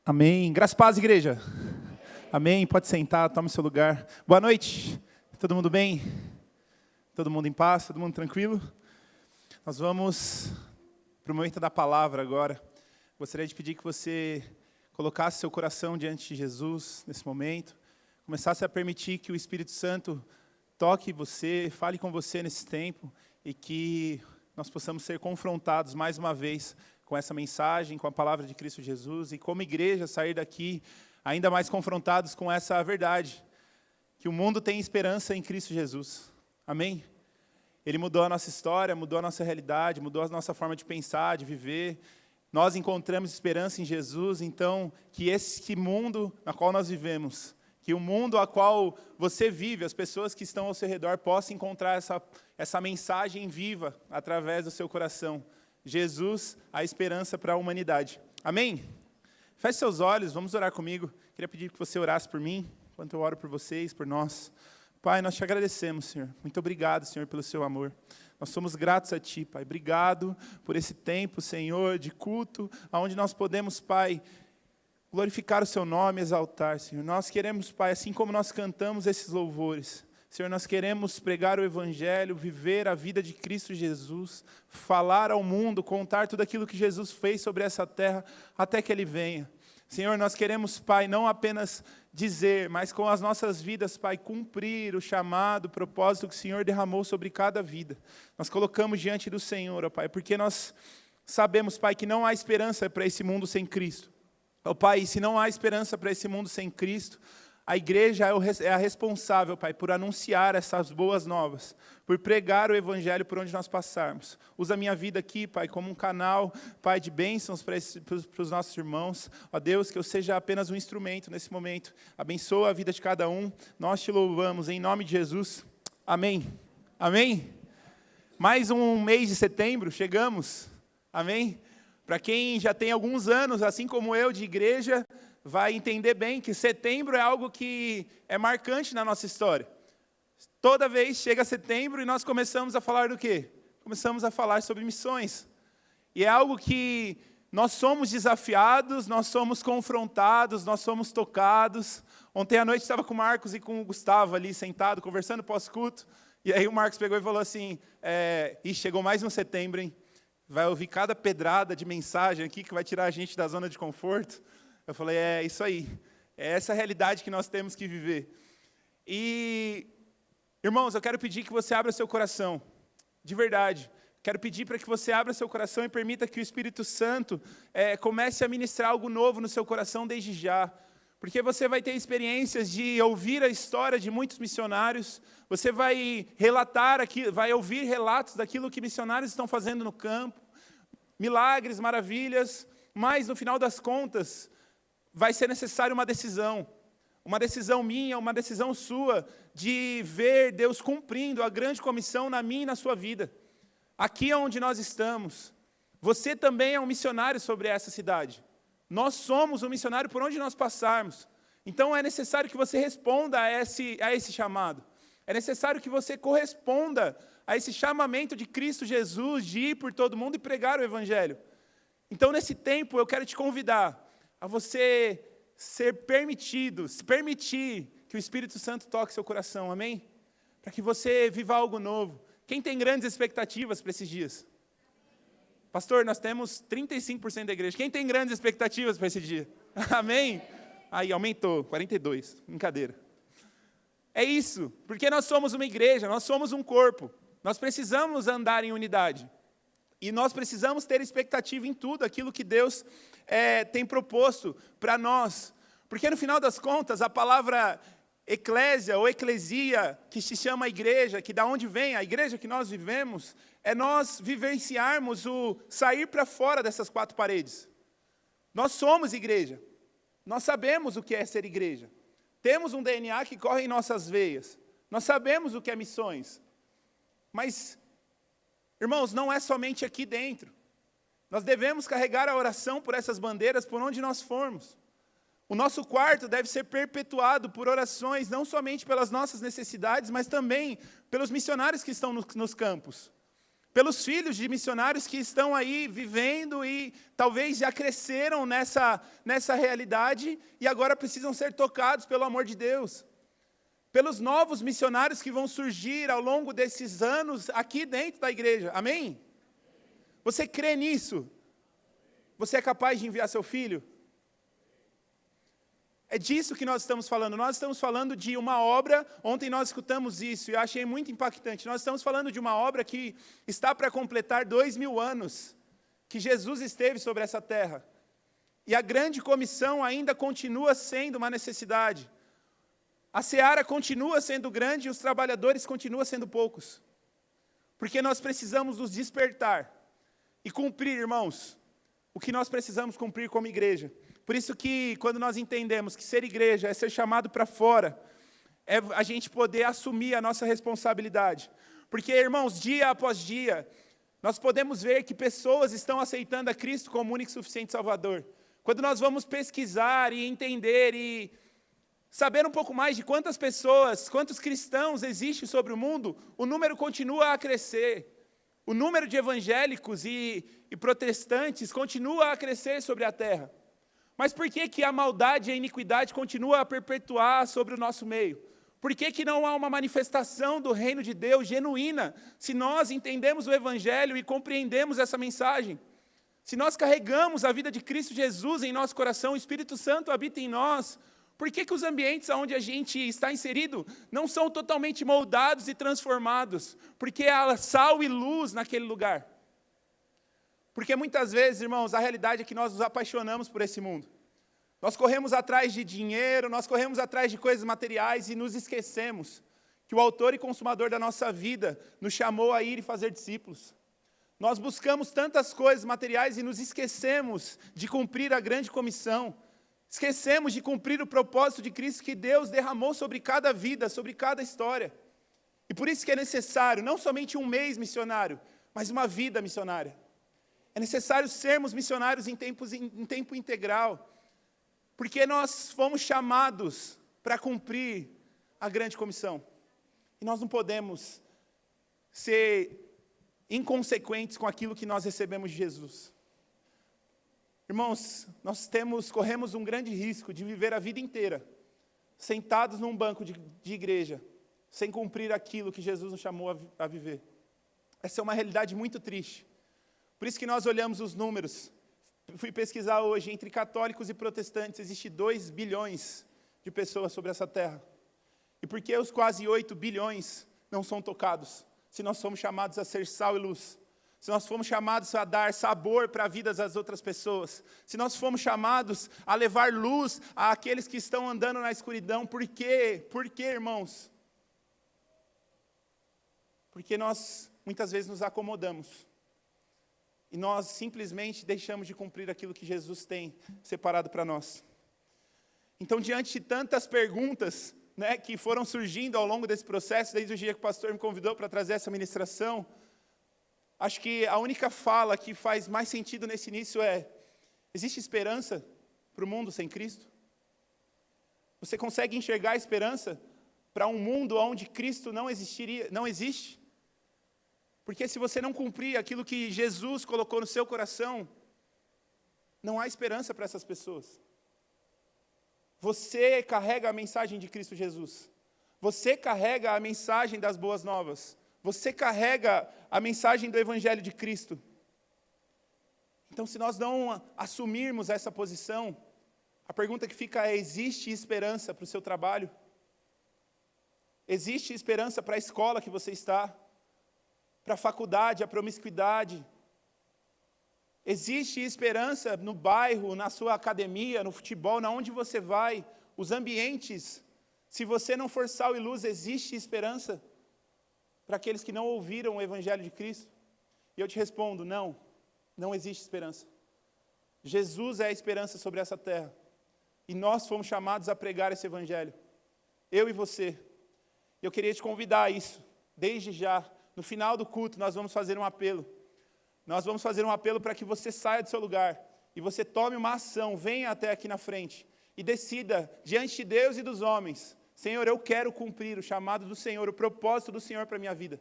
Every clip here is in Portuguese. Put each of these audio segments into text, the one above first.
Amém. Graças e paz, igreja. Amém. Pode sentar, tome seu lugar. Boa noite. Todo mundo bem? Todo mundo em paz? Todo mundo tranquilo? Nós vamos para o momento da palavra agora. Gostaria de pedir que você colocasse seu coração diante de Jesus nesse momento. Começasse a permitir que o Espírito Santo toque você, fale com você nesse tempo e que nós possamos ser confrontados mais uma vez com essa mensagem, com a palavra de Cristo Jesus, e como igreja sair daqui ainda mais confrontados com essa verdade, que o mundo tem esperança em Cristo Jesus. Amém? Ele mudou a nossa história, mudou a nossa realidade, mudou a nossa forma de pensar, de viver. Nós encontramos esperança em Jesus, então que esse mundo na qual nós vivemos, que o mundo a qual você vive, as pessoas que estão ao seu redor, possam encontrar essa mensagem viva através do seu coração. Jesus, a esperança para a humanidade. Amém? Feche seus olhos, vamos orar comigo. Queria pedir que você orasse por mim, enquanto eu oro por vocês, por nós. Pai, nós te agradecemos, Senhor. Muito obrigado, Senhor, pelo seu amor. Nós somos gratos a Ti, Pai. Obrigado por esse tempo, Senhor, de culto, onde nós podemos, Pai, glorificar o seu nome, exaltar, Senhor. Nós queremos, Pai, assim como nós cantamos esses louvores, Senhor, nós queremos pregar o Evangelho, viver a vida de Cristo Jesus, falar ao mundo, contar tudo aquilo que Jesus fez sobre essa terra, até que Ele venha. Senhor, nós queremos, Pai, não apenas dizer, mas com as nossas vidas, Pai, cumprir o chamado, o propósito que o Senhor derramou sobre cada vida. Nós colocamos diante do Senhor, ó Pai, porque nós sabemos, Pai, que não há esperança para esse mundo sem Cristo. Ó Pai, se não há esperança para esse mundo sem Cristo, a igreja é a responsável, Pai, por anunciar essas boas novas, por pregar o Evangelho por onde nós passarmos. Usa a minha vida aqui, Pai, como um canal, Pai, de bênçãos para os nossos irmãos. Ó Deus, que eu seja apenas um instrumento nesse momento. Abençoa a vida de cada um. Nós te louvamos, em nome de Jesus. Amém. Amém? Mais um mês de setembro, chegamos. Amém? Para quem já tem alguns anos, assim como eu, de igreja, vai entender bem que setembro é algo que é marcante na nossa história. Toda vez chega setembro e nós começamos a falar do quê? Começamos a falar sobre missões. E é algo que nós somos desafiados, nós somos confrontados, nós somos tocados. Ontem à noite estava com o Marcos e com o Gustavo ali sentado, conversando pós-culto. E aí o Marcos pegou e falou assim, chegou mais um setembro, hein? Vai ouvir cada pedrada de mensagem aqui que vai tirar a gente da zona de conforto. Eu falei, é isso aí, é essa a realidade que nós temos que viver. E, irmãos, eu quero pedir que você abra seu coração, de verdade. Quero pedir para que você abra seu coração e permita que o Espírito Santo comece a ministrar algo novo no seu coração desde já. Porque você vai ter experiências de ouvir a história de muitos missionários, você vai vai ouvir relatos daquilo que missionários estão fazendo no campo, milagres, maravilhas, mas no final das contas, vai ser necessária uma decisão minha, uma decisão sua, de ver Deus cumprindo a grande comissão na minha e na sua vida. Aqui é onde nós estamos. Você também é um missionário sobre essa cidade. Nós somos um missionário por onde nós passarmos. Então é necessário que você responda a esse chamado. É necessário que você corresponda a esse chamamento de Cristo Jesus, de ir por todo mundo e pregar o Evangelho. Então nesse tempo eu quero te convidar a você se permitir que o Espírito Santo toque seu coração, amém? Para que você viva algo novo. Quem tem grandes expectativas para esses dias? Pastor, nós temos 35% da igreja. Quem tem grandes expectativas para esse dia? Amém? Aí, aumentou, 42%, brincadeira. É isso, porque nós somos uma igreja, nós somos um corpo. Nós precisamos andar em unidade. E nós precisamos ter expectativa em tudo aquilo que Deus tem proposto para nós. Porque no final das contas, a palavra eclésia ou eclesia, que se chama igreja, que da onde vem a igreja que nós vivemos, é nós vivenciarmos o sair para fora dessas quatro paredes. Nós somos igreja. Nós sabemos o que é ser igreja. Temos um DNA que corre em nossas veias. Nós sabemos o que é missões. Mas, irmãos, não é somente aqui dentro. Nós devemos carregar a oração por essas bandeiras por onde nós formos. O nosso quarto deve ser perpetuado por orações, não somente pelas nossas necessidades, mas também pelos missionários que estão nos campos. pelos filhos de missionários que estão aí vivendo e talvez já cresceram nessa realidade e agora precisam ser tocados pelo amor de Deus. Pelos novos missionários que vão surgir ao longo desses anos aqui dentro da igreja. Amém? Você crê nisso? Você é capaz de enviar seu filho? É disso que nós estamos falando. Nós estamos falando de uma obra, ontem nós escutamos isso e eu achei muito impactante. Nós estamos falando de uma obra que está para completar 2000 anos, que Jesus esteve sobre essa terra. E a grande comissão ainda continua sendo uma necessidade. A seara continua sendo grande e os trabalhadores continuam sendo poucos. Porque nós precisamos nos despertar e cumprir, irmãos, o que nós precisamos cumprir como igreja. Por isso que, quando nós entendemos que ser igreja é ser chamado para fora, é a gente poder assumir a nossa responsabilidade. Porque, irmãos, dia após dia, nós podemos ver que pessoas estão aceitando a Cristo como único e suficiente Salvador. Quando nós vamos pesquisar e entender e saber um pouco mais de quantas pessoas, quantos cristãos existem sobre o mundo, o número continua a crescer. O número de evangélicos e protestantes continua a crescer sobre a terra. Mas por que a maldade e a iniquidade continuam a perpetuar sobre o nosso meio? Por que não há uma manifestação do reino de Deus genuína, se nós entendemos o Evangelho e compreendemos essa mensagem? Se nós carregamos a vida de Cristo Jesus em nosso coração, o Espírito Santo habita em nós, por que os ambientes onde a gente está inserido não são totalmente moldados e transformados? Porque há sal e luz naquele lugar. Porque muitas vezes, irmãos, a realidade é que nós nos apaixonamos por esse mundo. Nós corremos atrás de dinheiro, nós corremos atrás de coisas materiais e nos esquecemos que o autor e consumador da nossa vida nos chamou a ir e fazer discípulos. Nós buscamos tantas coisas materiais e nos esquecemos de cumprir a grande comissão. Esquecemos de cumprir o propósito de Cristo que Deus derramou sobre cada vida, sobre cada história. E por isso que é necessário, não somente um mês missionário, mas uma vida missionária. É necessário sermos missionários em tempo integral, porque nós fomos chamados para cumprir a grande comissão. E nós não podemos ser inconsequentes com aquilo que nós recebemos de Jesus. Irmãos, nós corremos um grande risco de viver a vida inteira sentados num banco de igreja, sem cumprir aquilo que Jesus nos chamou a viver. Essa é uma realidade muito triste. Por isso que nós olhamos os números. Fui pesquisar hoje, entre católicos e protestantes, existe 2 bilhões de pessoas sobre essa terra. E por que os quase 8 bilhões não são tocados? Se nós somos chamados a ser sal e luz. Se nós fomos chamados a dar sabor para a vida das outras pessoas. Se nós fomos chamados a levar luz àqueles que estão andando na escuridão. Por quê? Por quê, irmãos? Porque nós, muitas vezes, nos acomodamos. E nós simplesmente deixamos de cumprir aquilo que Jesus tem separado para nós. Então, diante de tantas perguntas, que foram surgindo ao longo desse processo, desde o dia que o pastor me convidou para trazer essa ministração, acho que a única fala que faz mais sentido nesse início é: existe esperança para o mundo sem Cristo? Você consegue enxergar esperança para um mundo onde Cristo não existe? Porque se você não cumprir aquilo que Jesus colocou no seu coração, não há esperança para essas pessoas. Você carrega a mensagem de Cristo Jesus. Você carrega a mensagem das boas novas. Você carrega a mensagem do Evangelho de Cristo. Então, se nós não assumirmos essa posição, a pergunta que fica é: existe esperança para o seu trabalho? Existe esperança para a escola que você está? Para a faculdade, a promiscuidade? Existe esperança no bairro, na sua academia, no futebol, na onde você vai, os ambientes? Se você não for sal e luz, existe esperança para aqueles que não ouviram o Evangelho de Cristo? E eu te respondo: não, não existe esperança. Jesus é a esperança sobre essa terra. E nós fomos chamados a pregar esse Evangelho. Eu e você. Eu queria te convidar a isso, desde já. No final do culto, nós vamos fazer um apelo. Nós vamos fazer um apelo para que você saia do seu lugar e você tome uma ação, venha até aqui na frente e decida, diante de Deus e dos homens: Senhor, eu quero cumprir o chamado do Senhor, o propósito do Senhor para a minha vida.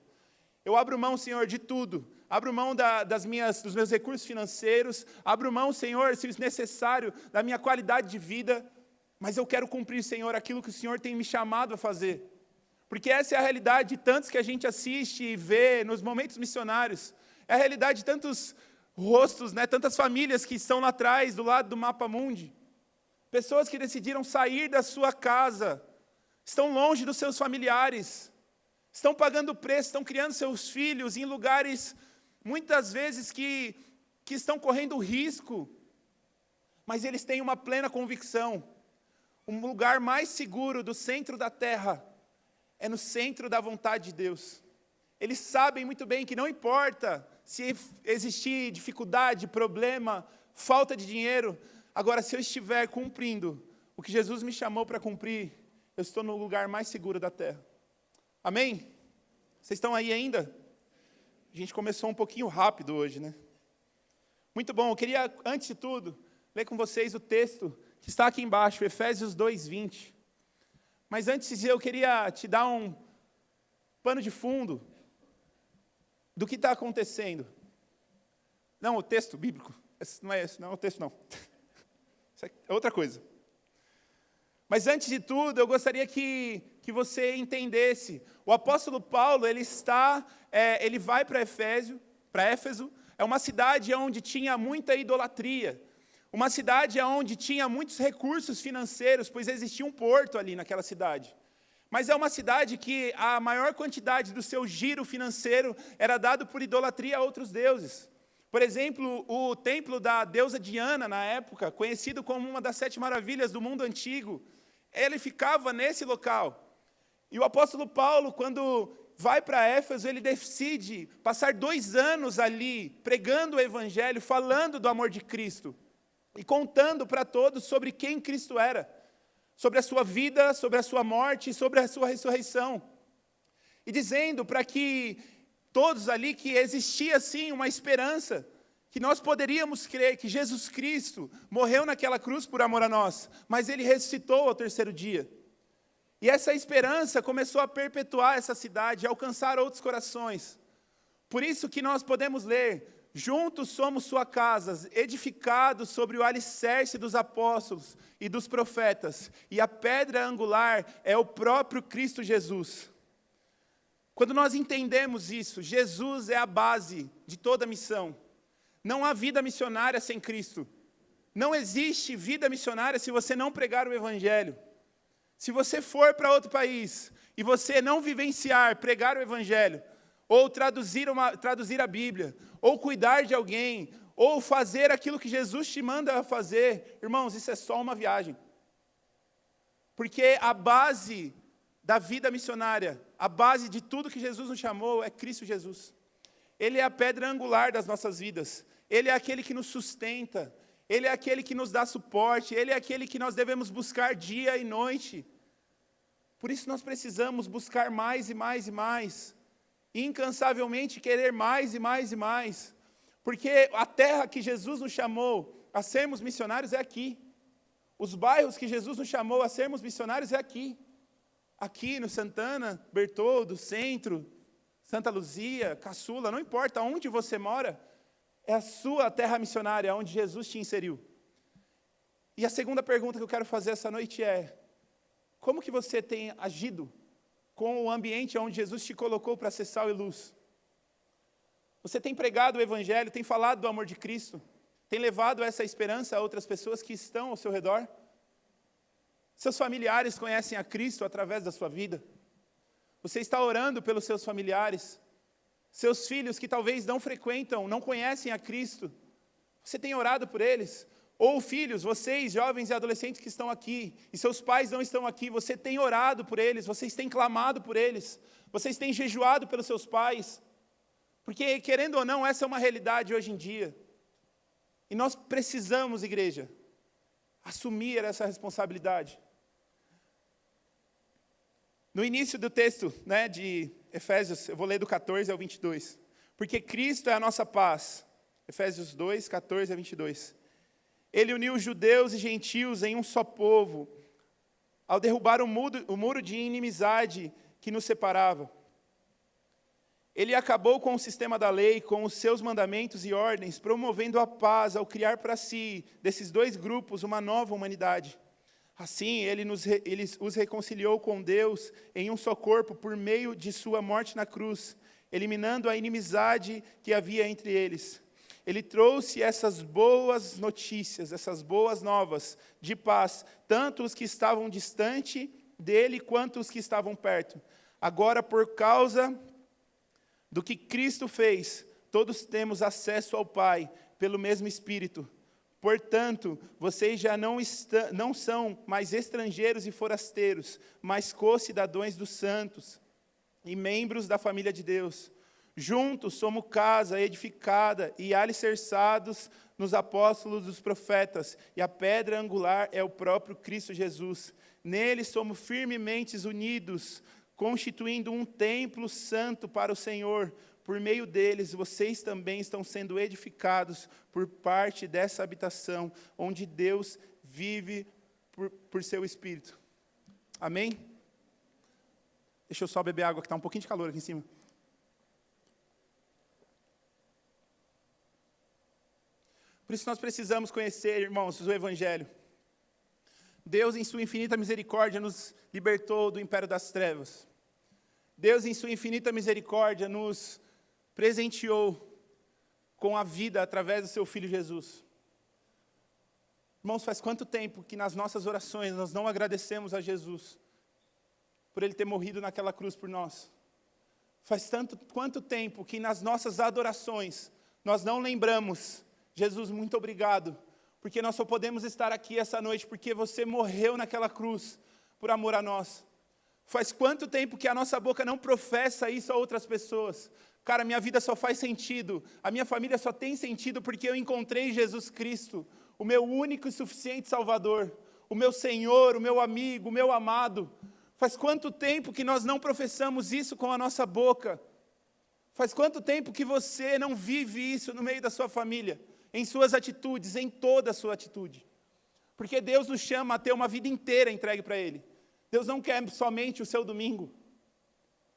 Eu abro mão, Senhor, de tudo, abro mão dos meus recursos financeiros, abro mão, Senhor, se necessário, da minha qualidade de vida, mas eu quero cumprir, Senhor, aquilo que o Senhor tem me chamado a fazer. Porque essa é a realidade de tantos que a gente assiste e vê nos momentos missionários. É a realidade de tantos rostos, né, tantas famílias que estão lá atrás, do lado do mapa mundi. Pessoas que decidiram sair da sua casa, estão longe dos seus familiares, estão pagando preço, estão criando seus filhos em lugares, muitas vezes, que estão correndo risco, mas eles têm uma plena convicção. Um lugar mais seguro do centro da terra é no centro da vontade de Deus. Eles sabem muito bem que não importa se existir dificuldade, problema, falta de dinheiro, agora se eu estiver cumprindo o que Jesus me chamou para cumprir, eu estou no lugar mais seguro da terra. Amém? Vocês estão aí ainda? A gente começou um pouquinho rápido hoje, né? Muito bom, eu queria, antes de tudo, ler com vocês o texto que está aqui embaixo, Efésios 2:20. Mas antes eu queria te dar um pano de fundo do que está acontecendo. Não, o texto bíblico, não é esse, não é o texto não. Isso é outra coisa. Mas antes de tudo, eu gostaria que você entendesse. O apóstolo Paulo, ele vai para Éfeso, é uma cidade onde tinha muita idolatria. Uma cidade onde tinha muitos recursos financeiros, pois existia um porto ali naquela cidade. Mas é uma cidade que a maior quantidade do seu giro financeiro era dado por idolatria a outros deuses. Por exemplo, o templo da deusa Diana, na época, conhecido como uma das 7 maravilhas do mundo antigo, ele ficava nesse local. E o apóstolo Paulo, quando vai para Éfeso, ele decide passar 2 anos ali, pregando o evangelho, falando do amor de Cristo. E contando para todos sobre quem Cristo era, sobre a sua vida, sobre a sua morte, sobre a sua ressurreição. E dizendo para que todos ali que existia sim uma esperança, que nós poderíamos crer que Jesus Cristo morreu naquela cruz por amor a nós, mas Ele ressuscitou ao 3º dia. E essa esperança começou a perpetuar essa cidade, a alcançar outros corações. Por isso que nós podemos ler: juntos somos sua casa, edificados sobre o alicerce dos apóstolos e dos profetas, e a pedra angular é o próprio Cristo Jesus. Quando nós entendemos isso, Jesus é a base de toda missão. Não há vida missionária sem Cristo. Não existe vida missionária se você não pregar o Evangelho. Se você for para outro país e você não vivenciar, pregar o Evangelho, ou traduzir a Bíblia, ou cuidar de alguém, ou fazer aquilo que Jesus te manda fazer, irmãos, isso é só uma viagem. Porque a base da vida missionária, a base de tudo que Jesus nos chamou é Cristo Jesus. Ele é a pedra angular das nossas vidas. Ele é aquele que nos sustenta. Ele é aquele que nos dá suporte. Ele é aquele que nós devemos buscar dia e noite. Por isso nós precisamos buscar mais e mais e mais. Incansavelmente querer mais e mais e mais. Porque a terra que Jesus nos chamou a sermos missionários é aqui. Os bairros que Jesus nos chamou a sermos missionários é aqui. Aqui no Santana, Bertoldo, Centro, Santa Luzia, Caçula, não importa onde você mora, é a sua terra missionária, onde Jesus te inseriu. E a segunda pergunta que eu quero fazer essa noite é: como que você tem agido com o ambiente onde Jesus te colocou para ser sal e luz? Você tem pregado o Evangelho, tem falado do amor de Cristo, tem levado essa esperança a outras pessoas que estão ao seu redor? Seus familiares conhecem a Cristo através da sua vida? Você está orando pelos seus familiares? Seus filhos que talvez não frequentam, não conhecem a Cristo, você tem orado por eles? Ou filhos, vocês, jovens e adolescentes que estão aqui, e seus pais não estão aqui, você tem orado por eles, vocês têm clamado por eles, vocês têm jejuado pelos seus pais? Porque, querendo ou não, essa é uma realidade hoje em dia. E nós precisamos, igreja, assumir essa responsabilidade. No início do texto, de Efésios, eu vou ler do 14 ao 22. Porque Cristo é a nossa paz. Efésios 2, 14 a 22. Ele uniu os judeus e gentios em um só povo, ao derrubar o muro de inimizade que nos separava. Ele acabou com o sistema da lei, com os seus mandamentos e ordens, promovendo a paz ao criar para si, desses dois grupos, uma nova humanidade. Assim, ele os reconciliou com Deus em um só corpo por meio de sua morte na cruz, eliminando a inimizade que havia entre eles. Ele trouxe essas boas notícias, essas boas novas de paz, tanto os que estavam distante dele quanto os que estavam perto. Agora, por causa do que Cristo fez, todos temos acesso ao Pai pelo mesmo Espírito. Portanto, vocês já não são mais estrangeiros e forasteiros, mas co-cidadãos dos santos e membros da família de Deus. Juntos somos casa edificada e alicerçados nos apóstolos dos profetas, e a pedra angular é o próprio Cristo Jesus. Nele somos firmemente unidos, constituindo um templo santo para o Senhor. Por meio deles, vocês também estão sendo edificados por parte dessa habitação, onde Deus vive por seu Espírito. Amém? Deixa eu só beber água, que está um pouquinho de calor aqui em cima. Por isso nós precisamos conhecer, irmãos, o Evangelho. Deus, em sua infinita misericórdia, nos libertou do império das trevas. Deus, em sua infinita misericórdia, nos presenteou com a vida através do seu Filho Jesus. Irmãos, faz quanto tempo que nas nossas orações nós não agradecemos a Jesus por Ele ter morrido naquela cruz por nós? Quanto tempo que nas nossas adorações nós não lembramos, Jesus, muito obrigado, porque nós só podemos estar aqui essa noite porque você morreu naquela cruz por amor a nós. Faz quanto tempo que a nossa boca não professa isso a outras pessoas? Cara, minha vida só faz sentido, a minha família só tem sentido porque eu encontrei Jesus Cristo, o meu único e suficiente Salvador, o meu Senhor, o meu amigo, o meu amado. Faz quanto tempo que nós não professamos isso com a nossa boca? Faz quanto tempo que você não vive isso no meio da sua família, em suas atitudes, em toda a sua atitude? Porque Deus nos chama a ter uma vida inteira entregue para Ele. Deus não quer somente o seu domingo.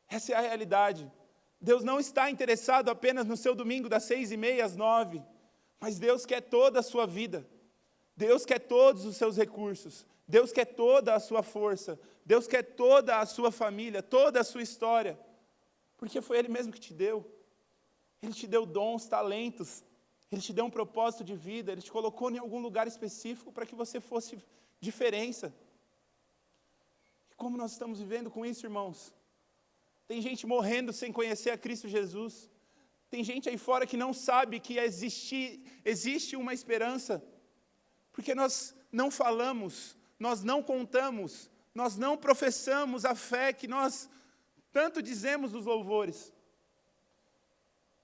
Essa é a realidade. Deus não está interessado apenas no seu domingo das 6h30 às 9h, mas Deus quer toda a sua vida. Deus quer todos os seus recursos. Deus quer toda a sua força. Deus quer toda a sua família, toda a sua história. Porque foi Ele mesmo que te deu. Ele te deu dons, talentos. Ele te deu um propósito de vida. Ele te colocou em algum lugar específico para que você fosse diferença. E como nós estamos vivendo com isso, irmãos? Tem gente morrendo sem conhecer a Cristo Jesus. Tem gente aí fora que não sabe que existe uma esperança. Porque nós não falamos, nós não contamos, nós não professamos a fé que nós tanto dizemos nos louvores.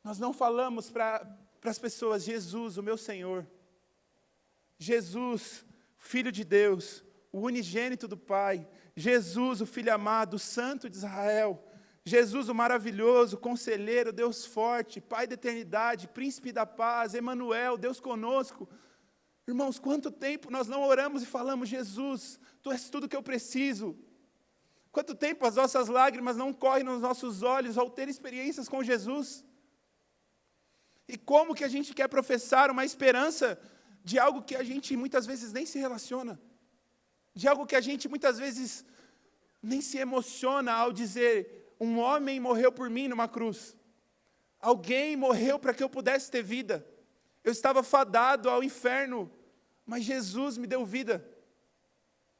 Nós não falamos para as pessoas, Jesus, o meu Senhor. Jesus, Filho de Deus, o unigênito do Pai. Jesus, o Filho amado, o Santo de Israel. Jesus, o maravilhoso, conselheiro, Deus forte, Pai da eternidade, Príncipe da paz, Emanuel, Deus conosco. Irmãos, quanto tempo nós não oramos e falamos, Jesus, Tu és tudo que eu preciso. Quanto tempo as nossas lágrimas não correm nos nossos olhos ao ter experiências com Jesus. E como que a gente quer professar uma esperança de algo que a gente muitas vezes nem se relaciona, de algo que a gente muitas vezes nem se emociona ao dizer, um homem morreu por mim numa cruz. Alguém morreu para que eu pudesse ter vida. Eu estava fadado ao inferno, mas Jesus me deu vida.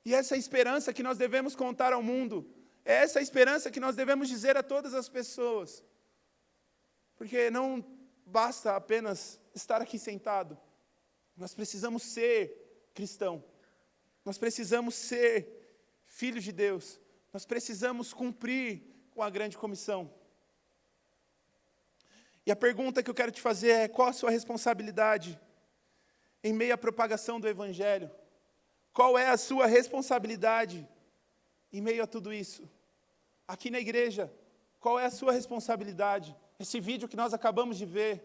E essa é a esperança que nós devemos contar ao mundo. É essa a esperança que nós devemos dizer a todas as pessoas. Porque não basta apenas estar aqui sentado. Nós precisamos ser cristão. Nós precisamos ser filhos de Deus. Nós precisamos cumprir com a grande comissão. E a pergunta que eu quero te fazer é, qual a sua responsabilidade em meio à propagação do Evangelho? Qual é a sua responsabilidade em meio a tudo isso? Aqui na igreja, qual é a sua responsabilidade? Esse vídeo que nós acabamos de ver,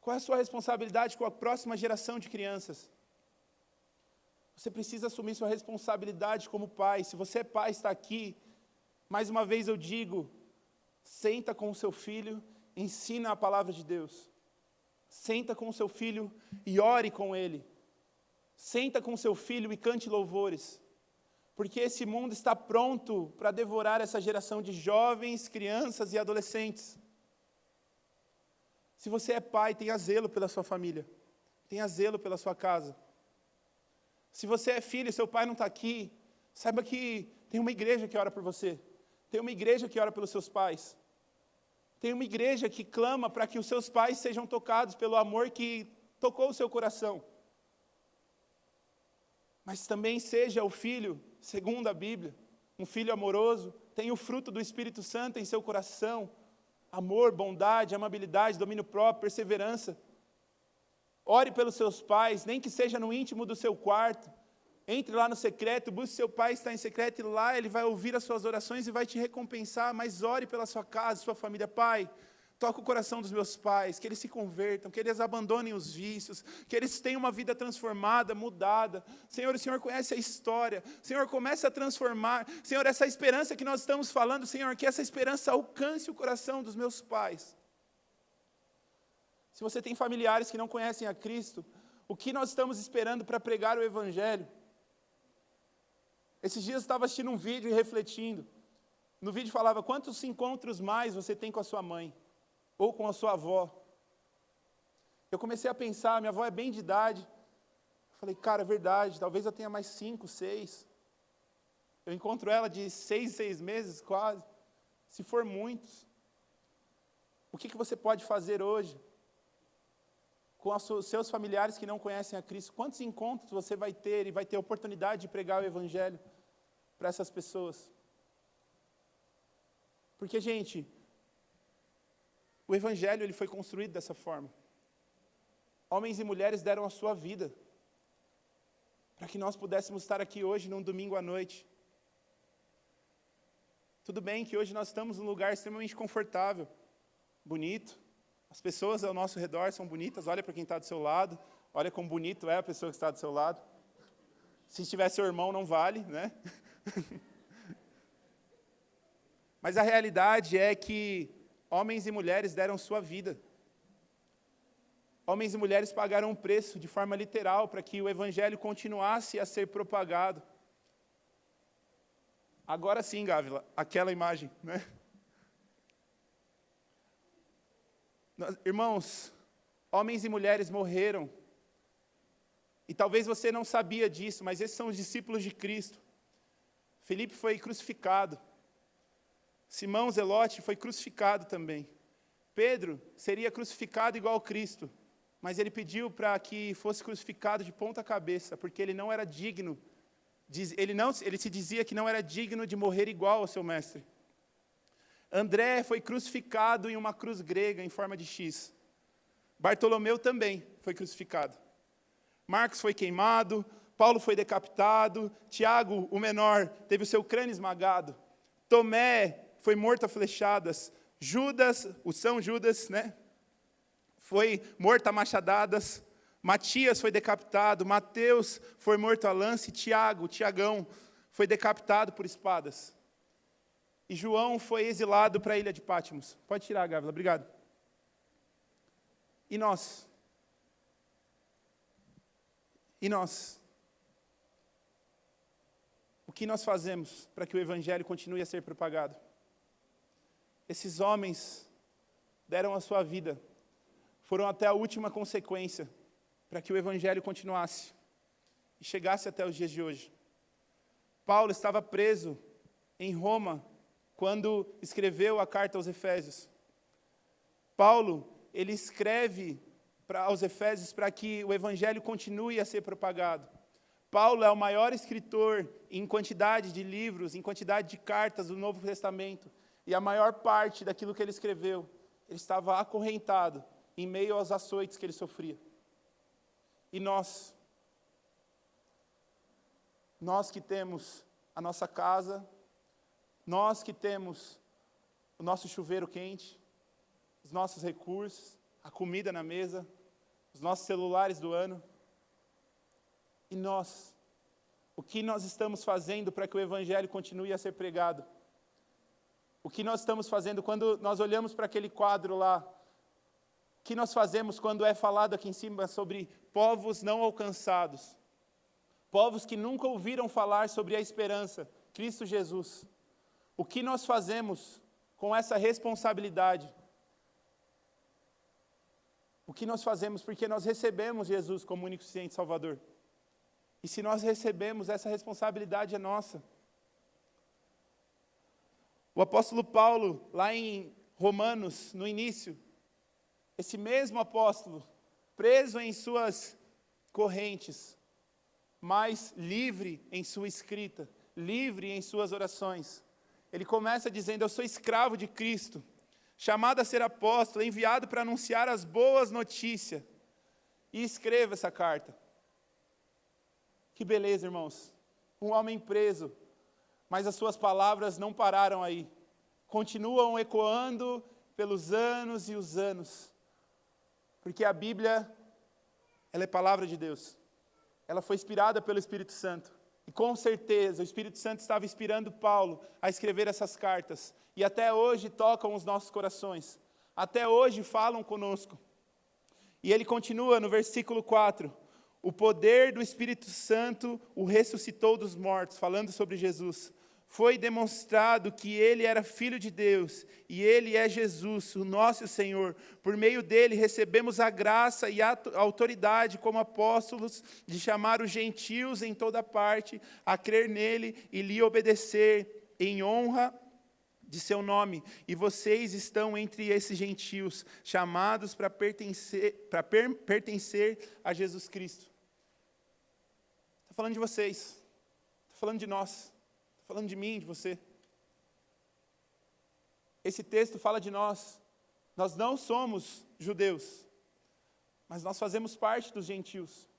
qual é a sua responsabilidade com a próxima geração de crianças? Você precisa assumir sua responsabilidade como pai. Se você é pai, está aqui, mais uma vez eu digo, Senta com o seu filho, ensina a palavra de Deus. Senta com o seu filho e ore com ele. Senta com o seu filho e cante louvores. Porque esse mundo está pronto para devorar essa geração de jovens, crianças e adolescentes. Se você é pai, tenha zelo pela sua família. Tenha zelo pela sua casa. Se você é filho e seu pai não está aqui, saiba que tem uma igreja que ora por você. Tem uma igreja que ora pelos seus pais. Tem uma igreja que clama para que os seus pais sejam tocados pelo amor que tocou o seu coração. Mas também seja o filho, segundo a Bíblia, um filho amoroso, tenha o fruto do Espírito Santo em seu coração, amor, bondade, amabilidade, domínio próprio, perseverança. Ore pelos seus pais, nem que seja no íntimo do seu quarto. Entre lá no secreto, busque seu pai está em secreto e lá ele vai ouvir as suas orações e vai te recompensar, mas ore pela sua casa, sua família. Pai, toca o coração dos meus pais, que eles se convertam, que eles abandonem os vícios, que eles tenham uma vida transformada, mudada. Senhor, o Senhor conhece a história. Senhor, comece a transformar. Senhor, essa esperança que nós estamos falando, Senhor, que essa esperança alcance o coração dos meus pais. Se você tem familiares que não conhecem a Cristo, o que nós estamos esperando para pregar o Evangelho? Esses dias eu estava assistindo um vídeo e refletindo. No vídeo falava, quantos encontros mais você tem com a sua mãe? Ou com a sua avó? Eu comecei a pensar, minha avó é bem de idade. Eu falei, cara, é verdade, talvez eu tenha mais 5, 6. Eu encontro ela de 6 em 6 meses, quase. Se for muitos. O que você pode fazer hoje com os seus familiares que não conhecem a Cristo? Quantos encontros você vai ter e vai ter oportunidade de pregar o Evangelho para essas pessoas? Porque, gente, o Evangelho ele foi construído dessa forma. Homens e mulheres deram a sua vida para que nós pudéssemos estar aqui hoje, num domingo à noite. Tudo bem que hoje nós estamos num lugar extremamente confortável, bonito. As pessoas ao nosso redor são bonitas. Olha para quem está do seu lado. Olha como bonito é a pessoa que está do seu lado. Se tiver seu irmão, não vale, né? Mas a realidade é que homens e mulheres deram sua vida. Homens e mulheres pagaram um preço de forma literal para que o Evangelho continuasse a ser propagado. Agora sim, Gávila, aquela imagem, né? Irmãos, homens e mulheres morreram. E talvez você não sabia disso, mas esses são os discípulos de Cristo. Felipe foi crucificado. Simão Zelote foi crucificado também. Pedro seria crucificado igual a Cristo, mas ele pediu para que fosse crucificado de ponta cabeça, porque ele não era digno, ele se dizia que não era digno de morrer igual ao seu mestre. André foi crucificado em uma cruz grega em forma de X. Bartolomeu também foi crucificado. Marcos foi queimado, Paulo foi decapitado, Tiago, o menor, teve o seu crânio esmagado. Tomé foi morto a flechadas. Judas, o São Judas, né? Foi morto a machadadas. Matias foi decapitado. Mateus foi morto a lança. E Tiagão, foi decapitado por espadas. E João foi exilado para a ilha de Patmos. Pode tirar, Gávila, obrigado. E nós? E nós? O que nós fazemos para que o Evangelho continue a ser propagado? Esses homens deram a sua vida, foram até a última consequência para que o Evangelho continuasse e chegasse até os dias de hoje. Paulo estava preso em Roma quando escreveu a carta aos Efésios. Paulo, ele escreve aos Efésios para que o Evangelho continue a ser propagado. Paulo é o maior escritor em quantidade de livros, em quantidade de cartas do Novo Testamento. E a maior parte daquilo que ele escreveu, ele estava acorrentado em meio aos açoites que ele sofria. E nós que temos a nossa casa, nós que temos o nosso chuveiro quente, os nossos recursos, a comida na mesa, os nossos celulares do ano, e nós, o que nós estamos fazendo para que o Evangelho continue a ser pregado? O que nós estamos fazendo quando nós olhamos para aquele quadro lá? O que nós fazemos quando é falado aqui em cima sobre povos não alcançados? Povos que nunca ouviram falar sobre a esperança, Cristo Jesus. O que nós fazemos com essa responsabilidade? O que nós fazemos porque nós recebemos Jesus como único e suficiente Salvador? E se nós recebemos, essa responsabilidade é nossa. O apóstolo Paulo, lá em Romanos, no início, esse mesmo apóstolo, preso em suas correntes, mas livre em sua escrita, livre em suas orações, ele começa dizendo: eu sou escravo de Cristo, chamado a ser apóstolo, enviado para anunciar as boas notícias, e escreva essa carta. Que beleza, irmãos, um homem preso, mas as suas palavras não pararam aí, continuam ecoando pelos anos e os anos, porque a Bíblia, ela é palavra de Deus, ela foi inspirada pelo Espírito Santo, e com certeza o Espírito Santo estava inspirando Paulo a escrever essas cartas, e até hoje tocam os nossos corações, até hoje falam conosco. E ele continua no versículo 4, o poder do Espírito Santo o ressuscitou dos mortos, falando sobre Jesus. Foi demonstrado que ele era Filho de Deus, e ele é Jesus, o nosso Senhor. Por meio dele recebemos a graça e a autoridade como apóstolos de chamar os gentios em toda parte a crer nele e lhe obedecer em honra de seu nome. E vocês estão entre esses gentios, chamados para pertencer a Jesus Cristo. Está falando de vocês, está falando de nós. Falando de mim, de você. Esse texto fala de nós. Nós não somos judeus, mas nós fazemos parte dos gentios,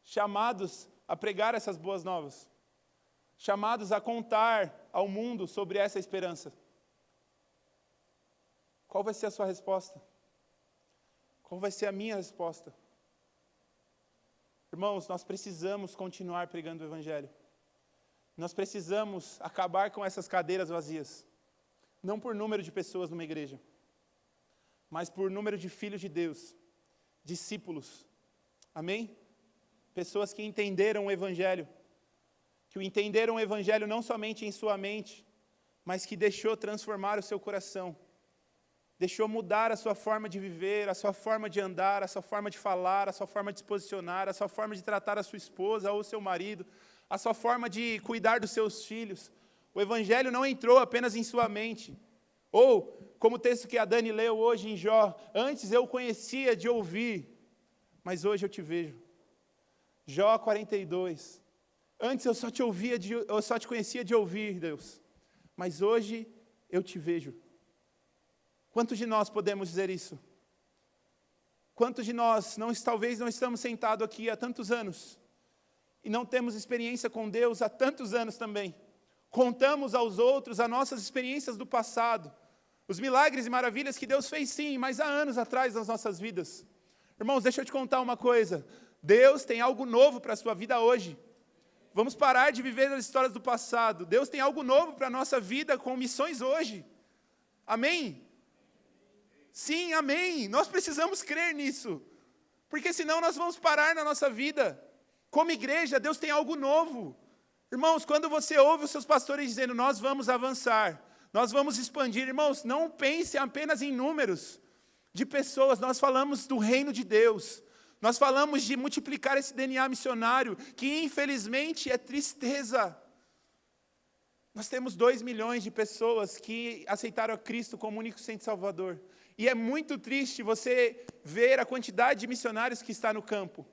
chamados a pregar essas boas novas, chamados a contar ao mundo sobre essa esperança. Qual vai ser a sua resposta? Qual vai ser a minha resposta? Irmãos, nós precisamos continuar pregando o Evangelho. Nós precisamos acabar com essas cadeiras vazias. Não por número de pessoas numa igreja, mas por número de filhos de Deus, discípulos. Amém? Pessoas que entenderam o Evangelho. Que entenderam o Evangelho não somente em sua mente, mas que deixou transformar o seu coração. Deixou mudar a sua forma de viver, a sua forma de andar, a sua forma de falar, a sua forma de se posicionar, a sua forma de tratar a sua esposa ou o seu marido, a sua forma de cuidar dos seus filhos. O Evangelho não entrou apenas em sua mente. Ou, como o texto que a Dani leu hoje em Jó, antes eu conhecia de ouvir, mas hoje eu te vejo. Jó 42. Antes eu só te conhecia de ouvir, Deus, mas hoje eu te vejo. Quantos de nós podemos dizer isso? Quantos de nós talvez não estamos sentados aqui há tantos anos e não temos experiência com Deus há tantos anos também? Contamos aos outros as nossas experiências do passado, os milagres e maravilhas que Deus fez sim, mas há anos atrás nas nossas vidas. Irmãos, deixa eu te contar uma coisa. Deus tem algo novo para a sua vida hoje. Vamos parar de viver as histórias do passado. Deus tem algo novo para a nossa vida com missões hoje. Amém? Sim, amém. Nós precisamos crer nisso. Porque senão nós vamos parar na nossa vida. Como igreja, Deus tem algo novo. Irmãos, quando você ouve os seus pastores dizendo, nós vamos avançar, nós vamos expandir, irmãos, não pense apenas em números de pessoas, nós falamos do reino de Deus. Nós falamos de multiplicar esse DNA missionário, que infelizmente é tristeza. Nós temos 2 milhões de pessoas que aceitaram a Cristo como único e suficiente Salvador. E é muito triste você ver a quantidade de missionários que está no campo.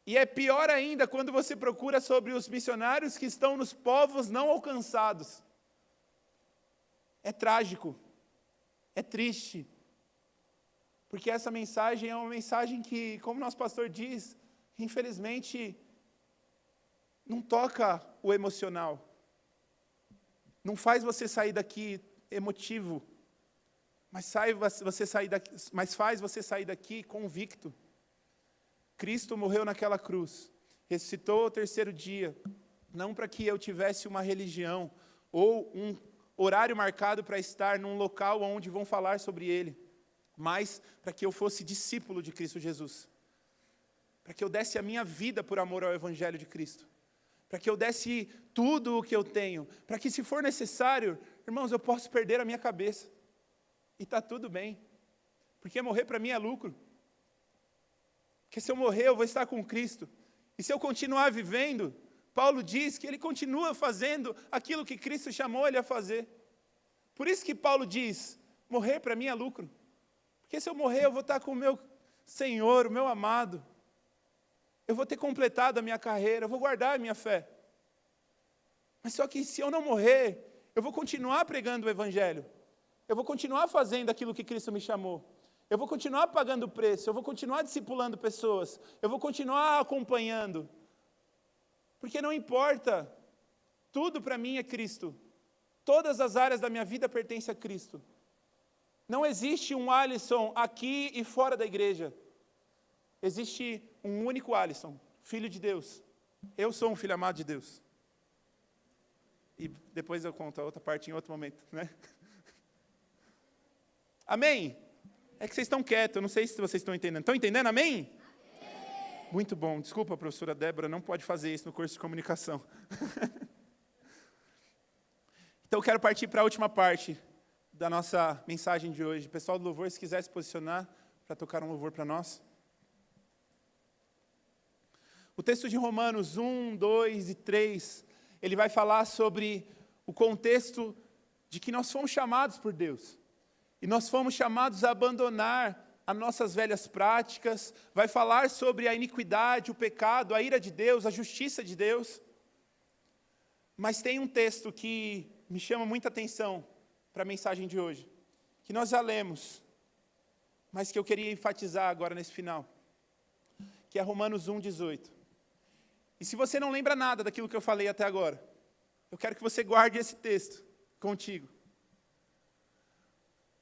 E é pior ainda quando você procura sobre os missionários que estão nos povos não alcançados. É trágico, é triste. Porque essa mensagem é uma mensagem que, como nosso pastor diz, infelizmente, não toca o emocional. Não faz você sair daqui emotivo, mas faz você sair daqui convicto. Cristo morreu naquela cruz, ressuscitou ao 3º dia, não para que eu tivesse uma religião ou horário marcado para estar num local onde vão falar sobre Ele, mas para que eu fosse discípulo de Cristo Jesus. Para que eu desse a minha vida por amor ao Evangelho de Cristo. Para que eu desse tudo o que eu tenho. Para que, se for necessário, irmãos, eu posso perder a minha cabeça. E está tudo bem. Porque morrer para mim é lucro. Porque se eu morrer, eu vou estar com Cristo. E se eu continuar vivendo, Paulo diz que ele continua fazendo aquilo que Cristo chamou ele a fazer. Por isso que Paulo diz, morrer para mim é lucro. Porque se eu morrer, eu vou estar com o meu Senhor, o meu amado. Eu vou ter completado a minha carreira, eu vou guardar a minha fé. Mas só que se eu não morrer, eu vou continuar pregando o Evangelho. Eu vou continuar fazendo aquilo que Cristo me chamou. Eu vou continuar pagando o preço, eu vou continuar discipulando pessoas. Eu vou continuar acompanhando. Porque não importa, tudo para mim é Cristo. Todas as áreas da minha vida pertencem a Cristo. Não existe um Alisson aqui e fora da igreja. Existe um único Alisson, filho de Deus. Eu sou um filho amado de Deus. E depois eu conto a outra parte em outro momento, né? Amém? É que vocês estão quietos, eu não sei se vocês estão entendendo. Estão entendendo, amém? Amém. Muito bom. Desculpa, professora Débora, não pode fazer isso no curso de comunicação. Então eu quero partir para a última parte da nossa mensagem de hoje. Pessoal do louvor, se quiser se posicionar para tocar um louvor para nós. O texto de Romanos 1, 2 e 3, ele vai falar sobre o contexto de que nós fomos chamados por Deus. E nós fomos chamados a abandonar as nossas velhas práticas, vai falar sobre a iniquidade, o pecado, a ira de Deus, a justiça de Deus. Mas tem um texto que me chama muita atenção para a mensagem de hoje, que nós já lemos, mas que eu queria enfatizar agora nesse final, que é Romanos 1, 18. E se você não lembra nada daquilo que eu falei até agora, eu quero que você guarde esse texto contigo.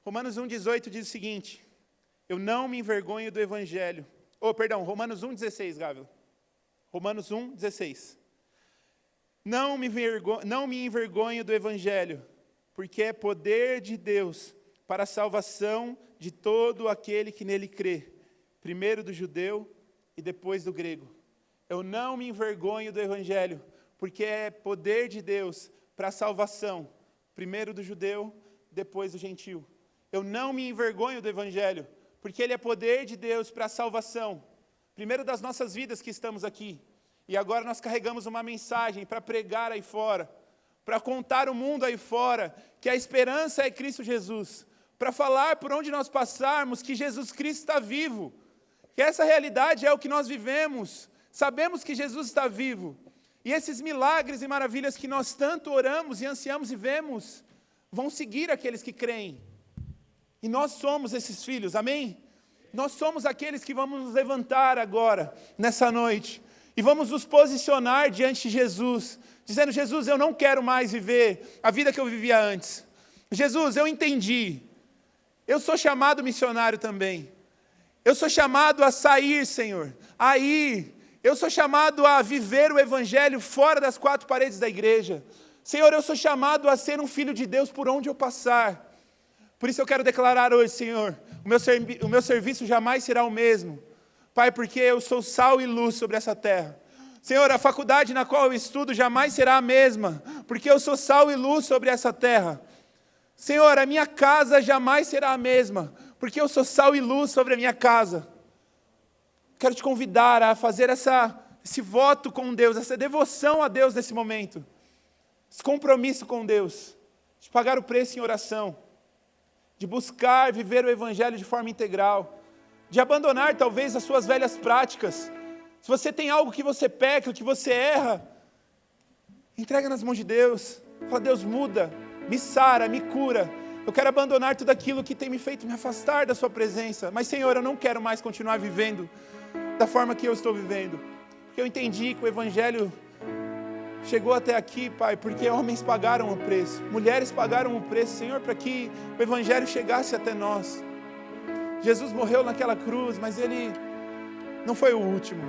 Romanos 1, 18 diz o seguinte, eu não me envergonho do Evangelho. Romanos 1, 16, Gávila. Romanos 1, 16. Não me envergonho do Evangelho, porque é poder de Deus para a salvação de todo aquele que nele crê, primeiro do judeu e depois do grego. Eu não me envergonho do Evangelho, porque é poder de Deus para a salvação, primeiro do judeu, depois do gentio. Eu não me envergonho do Evangelho, porque ele é poder de Deus para a salvação, primeiro das nossas vidas que estamos aqui. E agora nós carregamos uma mensagem para pregar aí fora, para contar o mundo aí fora, que a esperança é Cristo Jesus, para falar por onde nós passarmos que Jesus Cristo está vivo, que essa realidade é o que nós vivemos, sabemos que Jesus está vivo, e esses milagres e maravilhas que nós tanto oramos e ansiamos e vemos, vão seguir aqueles que creem, e nós somos esses filhos, amém? Nós somos aqueles que vamos nos levantar agora, nessa noite, e vamos nos posicionar diante de Jesus, dizendo, Jesus, eu não quero mais viver a vida que eu vivia antes. Jesus, eu entendi. Eu sou chamado missionário também. Eu sou chamado a sair, Senhor, a ir. Eu sou chamado a viver o Evangelho fora das quatro paredes da igreja. Senhor, eu sou chamado a ser um filho de Deus por onde eu passar. Por isso eu quero declarar hoje, Senhor, o meu serviço jamais será o mesmo. Pai, porque eu sou sal e luz sobre essa terra. Senhor, a faculdade na qual eu estudo jamais será a mesma, porque eu sou sal e luz sobre essa terra. Senhor, a minha casa jamais será a mesma, porque eu sou sal e luz sobre a minha casa. Quero te convidar a fazer esse voto com Deus, essa devoção a Deus nesse momento. Esse compromisso com Deus, de pagar o preço em oração, de buscar viver o Evangelho de forma integral, de abandonar talvez as suas velhas práticas. Se você tem algo que você peca, que você erra, entrega nas mãos de Deus. Fala, Deus, muda, me sara, me cura. Eu quero abandonar tudo aquilo que tem me feito me afastar da sua presença. Mas, Senhor, eu não quero mais continuar vivendo da forma que eu estou vivendo. Porque eu entendi que o Evangelho chegou até aqui, Pai, porque homens pagaram o preço, mulheres pagaram o preço, Senhor, para que o Evangelho chegasse até nós. Jesus morreu naquela cruz, mas Ele não foi o último.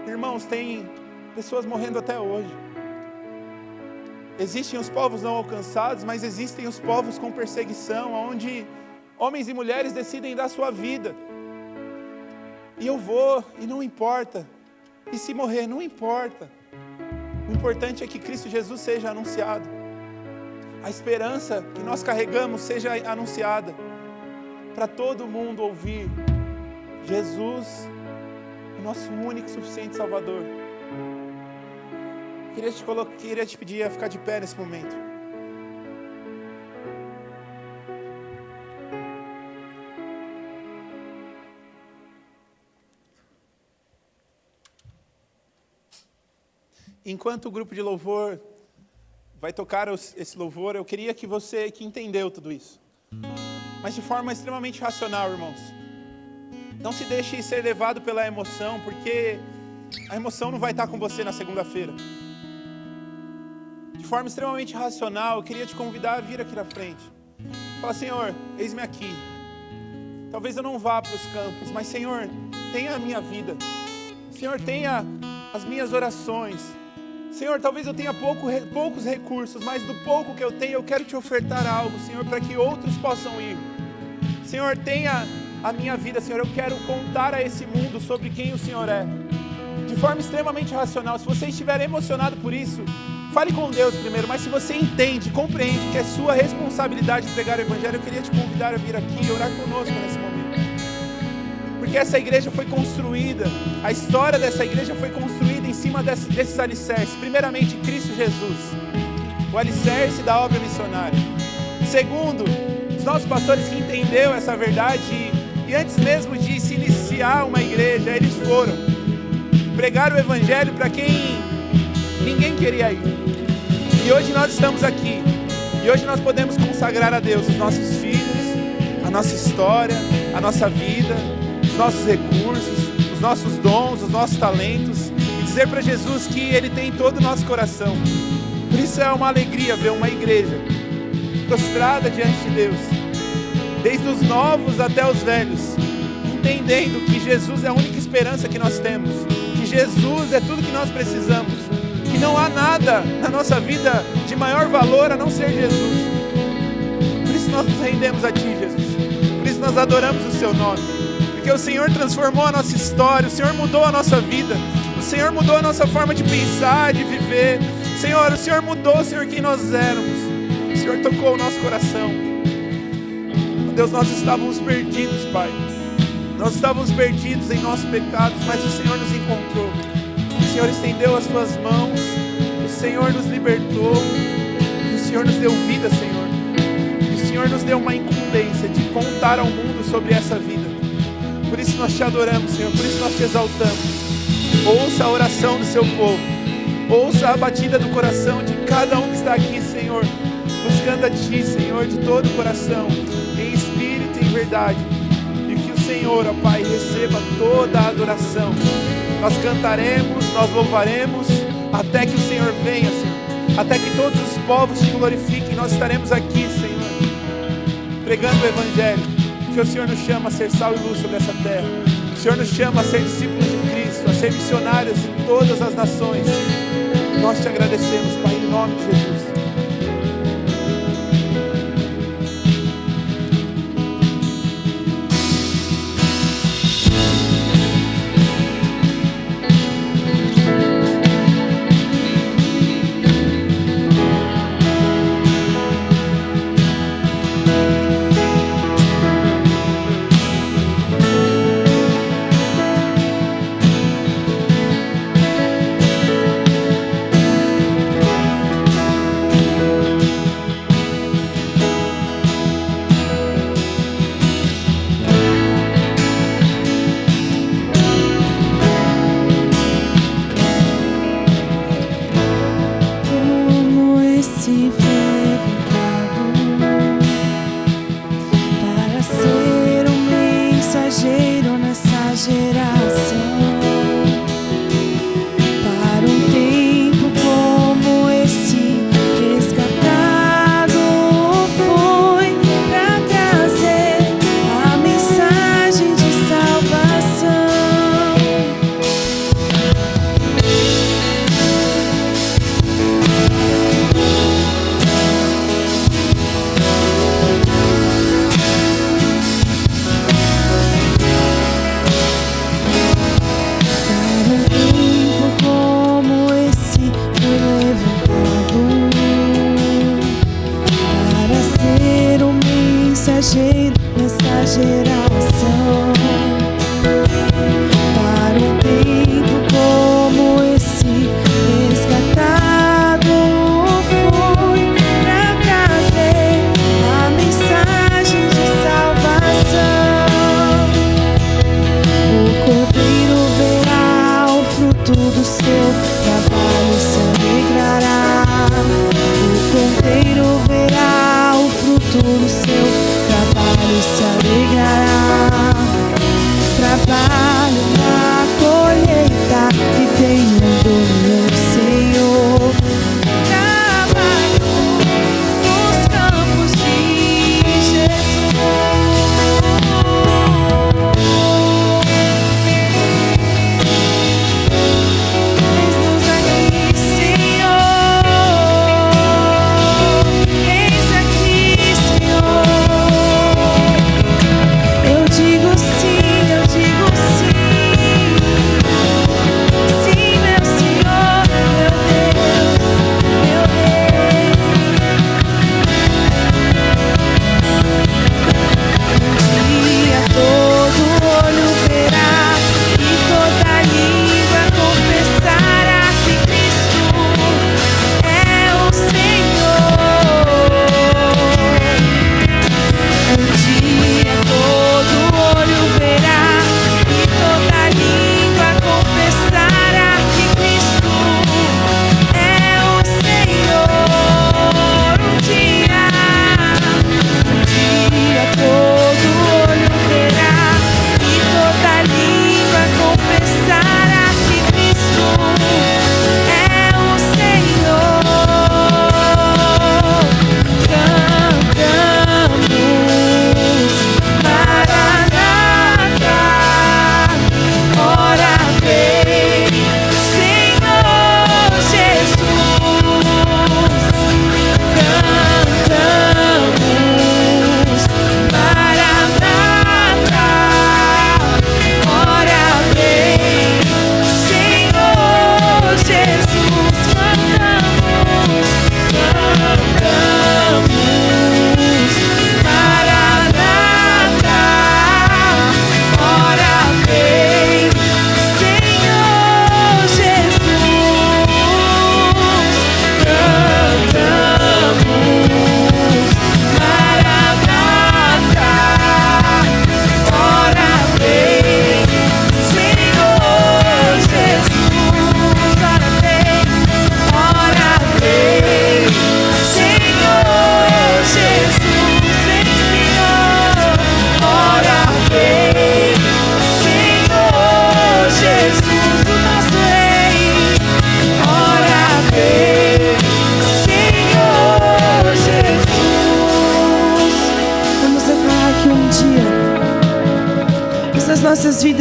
Irmãos, tem pessoas morrendo até hoje. Existem os povos não alcançados, mas existem os povos com perseguição, onde homens e mulheres decidem dar sua vida. E eu vou, e não importa. E se morrer, não importa. O importante é que Cristo Jesus seja anunciado. A esperança que nós carregamos seja anunciada. Para todo mundo ouvir. Jesus, o nosso único e suficiente Salvador. Queria te pedir a ficar de pé nesse momento. Enquanto o grupo de louvor vai tocar esse louvor, eu queria que você que entendeu tudo isso, mas de forma extremamente racional, irmãos. Não se deixe ser levado pela emoção, porque a emoção não vai estar com você na segunda-feira. De forma extremamente racional, eu queria te convidar a vir aqui na frente. Fala: Senhor, eis-me aqui. Talvez eu não vá para os campos, mas Senhor, tenha a minha vida. Senhor, tenha as minhas orações. Senhor, talvez eu tenha poucos recursos, mas do pouco que eu tenho, eu quero te ofertar algo, Senhor, para que outros possam ir. Senhor, tenha a minha vida, Senhor, eu quero contar a esse mundo sobre quem o Senhor é. De forma extremamente racional. Se você estiver emocionado por isso, fale com Deus primeiro, mas se você entende, compreende que é sua responsabilidade pregar o Evangelho, eu queria te convidar a vir aqui e orar conosco nesse momento. Porque essa igreja foi construída, a história dessa igreja foi construída em cima desses alicerces. Primeiramente, Cristo Jesus, o alicerce da obra missionária. Segundo, os nossos pastores que entenderam essa verdade e antes mesmo de se iniciar uma igreja, eles foram pregar o Evangelho para quem ninguém queria ir. E hoje nós estamos aqui. E hoje nós podemos consagrar a Deus os nossos filhos, a nossa história, a nossa vida, os nossos recursos, os nossos dons, os nossos talentos, e dizer para Jesus que Ele tem todo o nosso coração. Por isso é uma alegria ver uma igreja prostrada diante de Deus, desde os novos até os velhos, entendendo que Jesus é a única esperança que nós temos, que Jesus é tudo que nós precisamos, que não há nada na nossa vida de maior valor a não ser Jesus. Por isso nós nos rendemos a Ti, Jesus. Por isso nós adoramos o Seu nome. Porque o Senhor transformou a nossa história, o Senhor mudou a nossa vida, o Senhor mudou a nossa forma de pensar, de viver. Senhor, o Senhor mudou, Senhor, quem nós éramos. O Senhor tocou o nosso coração. Deus, nós estávamos perdidos, Pai. Nós estávamos perdidos em nossos pecados, mas o Senhor nos encontrou. O Senhor estendeu as Suas mãos, o Senhor nos libertou, e o Senhor nos deu vida, Senhor. E o Senhor nos deu uma incumbência de contar ao mundo sobre essa vida. Por isso nós Te adoramos, Senhor, por isso nós Te exaltamos. Ouça a oração do Seu povo, ouça a batida do coração de cada um que está aqui, Senhor, buscando a Ti, Senhor, de todo o coração, em espírito e em verdade. E que o Senhor, ó Pai, receba toda a adoração. Nós cantaremos, nós louvaremos, até que o Senhor venha, Senhor, até que todos os povos Te glorifiquem. Nós estaremos aqui, Senhor, pregando o Evangelho. Que o Senhor nos chama a ser sal e luz sobre essa terra. O Senhor nos chama a ser discípulos de Cristo, a ser missionários em todas as nações. Nós Te agradecemos, Pai, em nome de Jesus.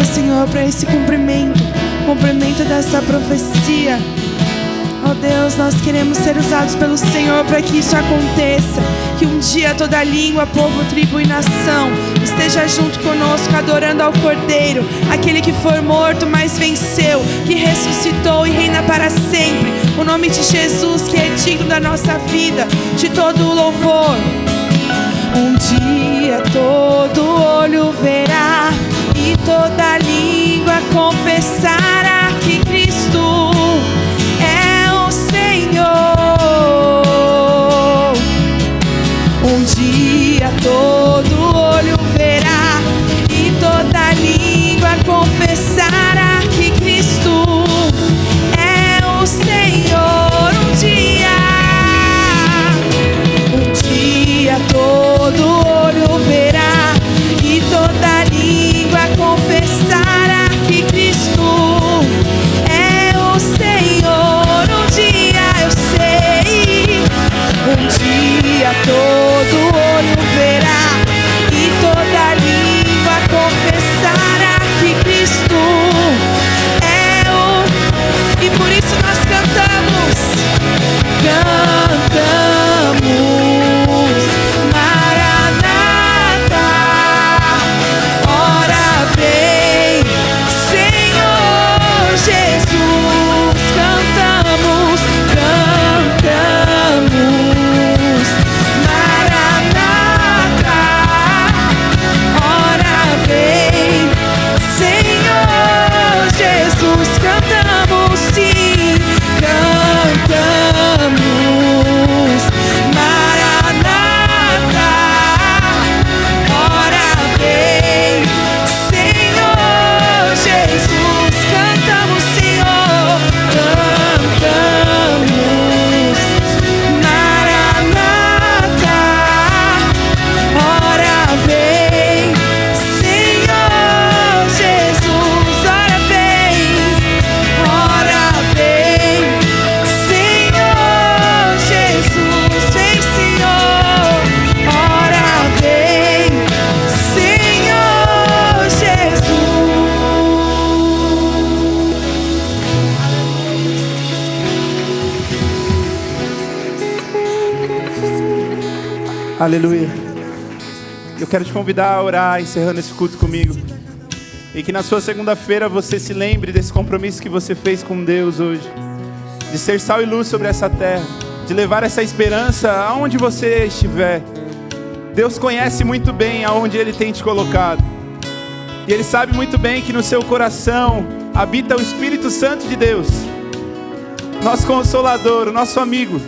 guarda, Senhor, para esse cumprimento dessa profecia. Oh Deus, nós queremos ser usados pelo Senhor para que isso aconteça. Que um dia toda língua, povo, tribo e nação esteja junto conosco, adorando ao Cordeiro, aquele que foi morto, mas venceu, que ressuscitou e reina para sempre. O nome de Jesus, que é digno da nossa vida, de todo o louvor. Um dia todo olho verá e toda língua confessará que Cristo é o Senhor. Um dia todo olho verá e toda língua confessará que Cristo é o Senhor. Um dia todo olho verá e toda língua confessará que Cristo é o Senhor. Um dia eu sei, um dia todo olho verá e toda língua confessará que Cristo é o... E por isso nós cantamos, Maranata, ora vem, Senhor Jesus. Cantamos, Maranata, ora vem, Senhor Jesus. Cantamos, sim, cantamos, Maranata, ora vem, Senhor Jesus. Cantamos, Senhor, cantamos, Maranata, ora vem, Senhor Jesus. Ora vem, Senhor Jesus. Vem, Senhor, ora vem, Senhor Jesus. Aleluia. Eu quero te convidar a orar, encerrando esse culto comigo. E que na sua segunda-feira você se lembre desse compromisso que você fez com Deus hoje. De ser sal e luz sobre essa terra. De levar essa esperança aonde você estiver. Deus conhece muito bem aonde Ele tem te colocado. E Ele sabe muito bem que no seu coração habita o Espírito Santo de Deus. Nosso Consolador, o nosso amigo.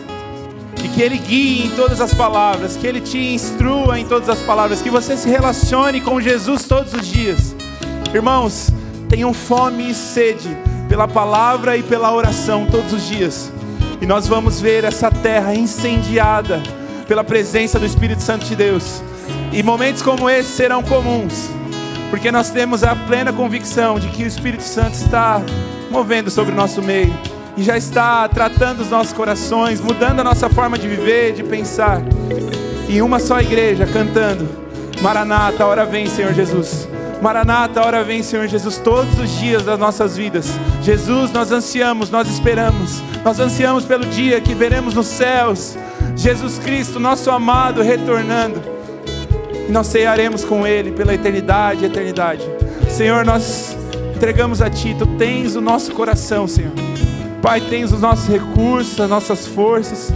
E que Ele guie em todas as palavras. Que Ele te instrua em todas as palavras. Que você se relacione com Jesus todos os dias. Irmãos, tenham fome e sede pela palavra e pela oração todos os dias. E nós vamos ver essa terra incendiada pela presença do Espírito Santo de Deus. E momentos como esse serão comuns, porque nós temos a plena convicção de que o Espírito Santo está movendo sobre o nosso meio. E já está tratando os nossos corações, mudando a nossa forma de viver, de pensar. Em uma só igreja, cantando, Maranata, ora vem, Senhor Jesus. Maranata, ora vem, Senhor Jesus, todos os dias das nossas vidas. Jesus, nós ansiamos, nós esperamos. Nós ansiamos pelo dia que veremos nos céus Jesus Cristo, nosso amado, retornando. E nós cearemos com Ele pela eternidade e eternidade. Senhor, nós entregamos a Ti. Tu tens o nosso coração, Senhor. Pai, tens os nossos recursos, as nossas forças.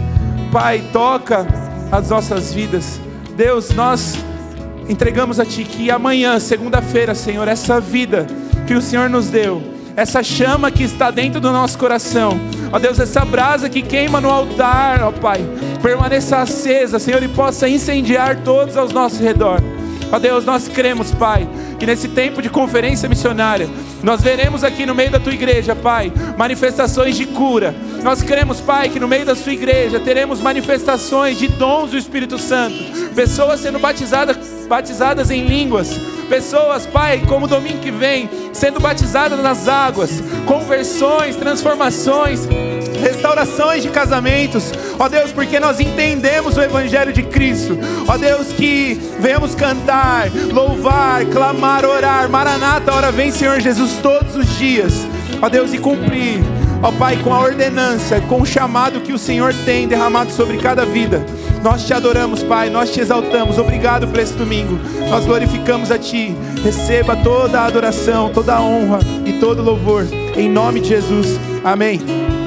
Pai, toca as nossas vidas. Deus, nós entregamos a Ti que amanhã, segunda-feira, Senhor, essa vida que o Senhor nos deu, essa chama que está dentro do nosso coração, ó Deus, essa brasa que queima no altar, ó Pai, permaneça acesa, Senhor, e possa incendiar todos ao nosso redor. Ó Deus, nós cremos, Pai, que nesse tempo de conferência missionária, nós veremos aqui no meio da Tua igreja, Pai, manifestações de cura. Nós cremos, Pai, que no meio da Sua igreja teremos manifestações de dons do Espírito Santo. Pessoas sendo batizadas em línguas. Pessoas, Pai, como domingo que vem, sendo batizadas nas águas. Conversões, transformações, restaurações de casamentos. Ó Deus, porque nós entendemos o Evangelho de Cristo. Ó Deus, que venhamos cantar, louvar, clamar, orar, Maranata, ora vem Senhor Jesus, todos os dias. Ó Deus, e cumprir, ó Pai, com a ordenança, com o chamado que o Senhor tem derramado sobre cada vida. Nós te adoramos, Pai, nós te exaltamos. Obrigado por esse domingo, nós glorificamos a Ti. Receba toda a adoração, toda a honra e todo o louvor, em nome de Jesus, amém.